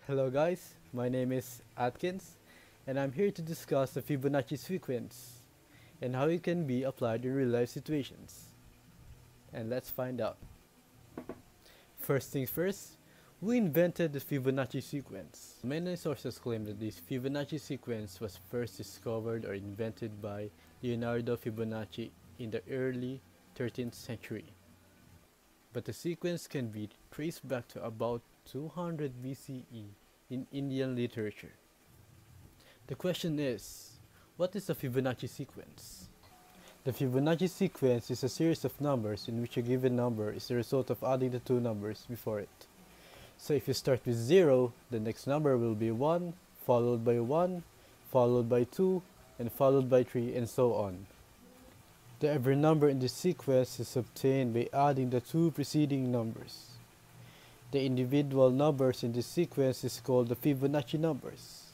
Hello guys, my name is Atkins and I'm here to discuss the Fibonacci sequence and how it can be applied in real life situations. And let's find out. First things first, who invented the Fibonacci sequence? Many sources claim that this Fibonacci sequence was first discovered or invented by Leonardo Fibonacci in the early 13th century. But the sequence can be traced back to about 200 BCE in Indian literature. The question is, what is the Fibonacci sequence? The Fibonacci sequence is a series of numbers in which a given number is the result of adding the two numbers before it. So if you start with 0, the next number will be 1, followed by 1, followed by 2, and followed by 3, and so on. Every number in this sequence is obtained by adding the two preceding numbers. The individual numbers in this sequence is called the Fibonacci numbers.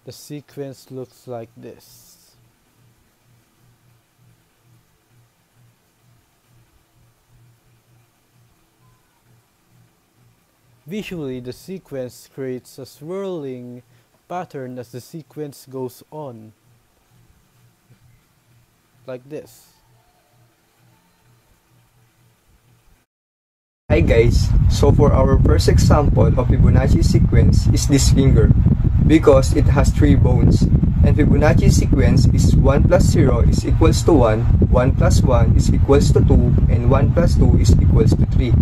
The sequence looks like this. Visually, the sequence creates a swirling pattern as the sequence goes on, like this. Hi guys, so for our first example of Fibonacci sequence is this finger, because it has 3 bones, and Fibonacci sequence is 1 plus 0 is equals to 1, 1 plus 1 is equals to 2, and 1 plus 2 is equals to 3.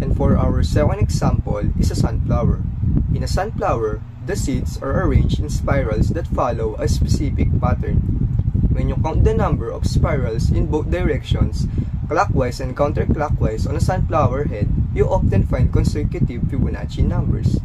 And for our second example is a sunflower. In a sunflower, the seeds are arranged in spirals that follow a specific pattern. When you count the number of spirals in both directions, clockwise and counterclockwise on a sunflower head, you often find consecutive Fibonacci numbers.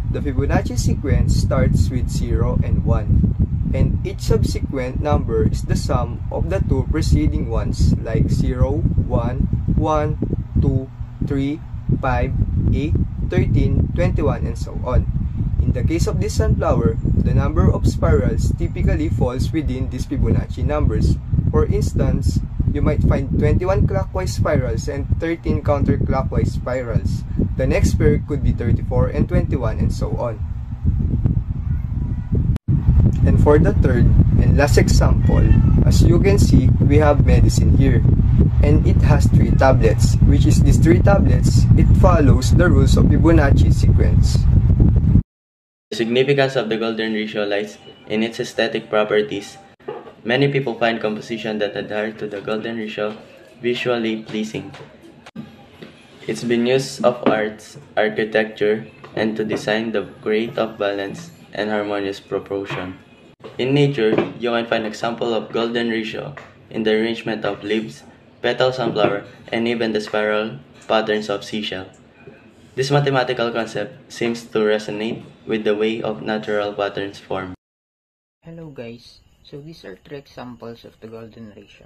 The Fibonacci sequence starts with 0 and 1, and each subsequent number is the sum of the two preceding ones, like 0, 1, 1, 2, 3, 5, 8, 13, 21, and so on. In the case of this sunflower, the number of spirals typically falls within these Fibonacci numbers. For instance, you might find 21 clockwise spirals and 13 counterclockwise spirals. The next pair could be 34 and 21, and so on. And for the third and last example, as you can see, we have medicine here. And it has 3 tablets, which is these 3 tablets, it follows the rules of Fibonacci sequence. The significance of the golden ratio lies in its aesthetic properties. Many people find composition that adhere to the golden ratio visually pleasing. It's been used of arts, architecture, and to design the create of balance and harmonious proportion. In nature, you can find example of golden ratio in the arrangement of leaves, petals on flower, and even the spiral patterns of seashell. This mathematical concept seems to resonate with the way of natural patterns form. Hello guys, so these are 3 examples of the golden ratio.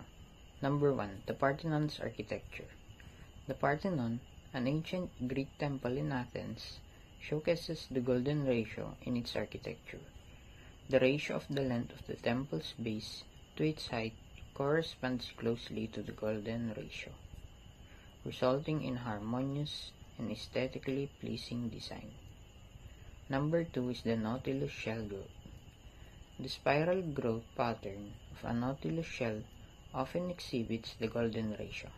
Number 1, the Parthenon's architecture. The Parthenon, an ancient Greek temple in Athens, showcases the golden ratio in its architecture. The ratio of the length of the temple's base to its height corresponds closely to the golden ratio, resulting in harmonious and aesthetically pleasing design. Number 2 is the Nautilus shell growth. The spiral growth pattern of a nautilus shell often exhibits the golden ratio.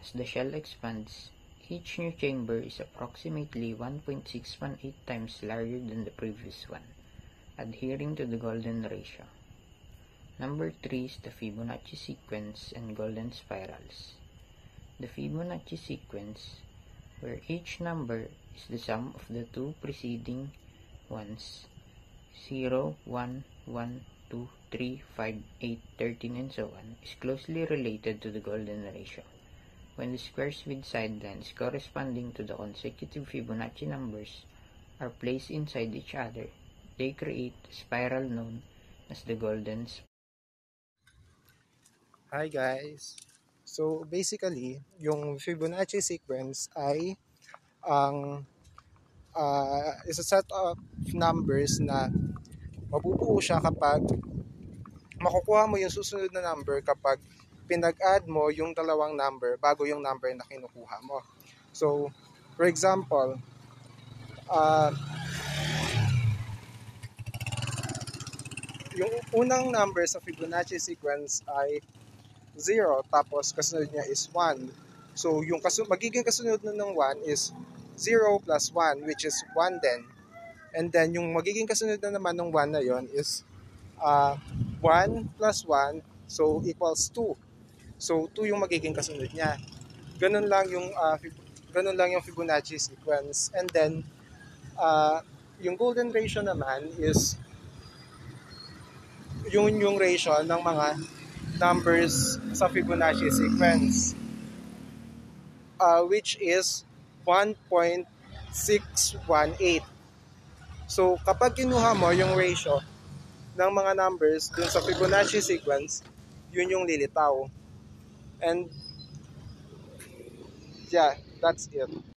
As the shell expands, each new chamber is approximately 1.618 times larger than the previous one, adhering to the golden ratio. Number 3 is the Fibonacci sequence and golden spirals. The Fibonacci sequence, where each number is the sum of the two preceding ones, 0, 1, 1, 2, 3, 5, 8, 13, and so on, is closely related to the golden ratio. When the squares with sidelines corresponding to the consecutive Fibonacci numbers are placed inside each other, they create a spiral known as the golden spiral. Hi guys! So basically, yung Fibonacci sequence ay ang is a set of numbers na mabubuo siya kapag makukuha mo yung susunod na number kapag pinag-add mo yung dalawang number bago yung number na kinukuha mo. So, for example, uh, yung unang number sa Fibonacci sequence ay 0, tapos kasunod niya is 1. So, yung magiging kasunod nun ng 1 is 0 plus 1, which is 1 din. And then, yung magiging kasunod na naman ng 1 na yon is 1 plus 1, so equals 2. So, 2 yung magiging kasunod niya. Ganun lang yung Fibonacci sequence. And then, yung golden ratio naman is yung ratio ng mga numbers sa Fibonacci sequence, which is 1.618. So, kapag kinuha mo yung ratio ng mga numbers dun sa Fibonacci sequence, yun yung lilitaw. And yeah, that's it.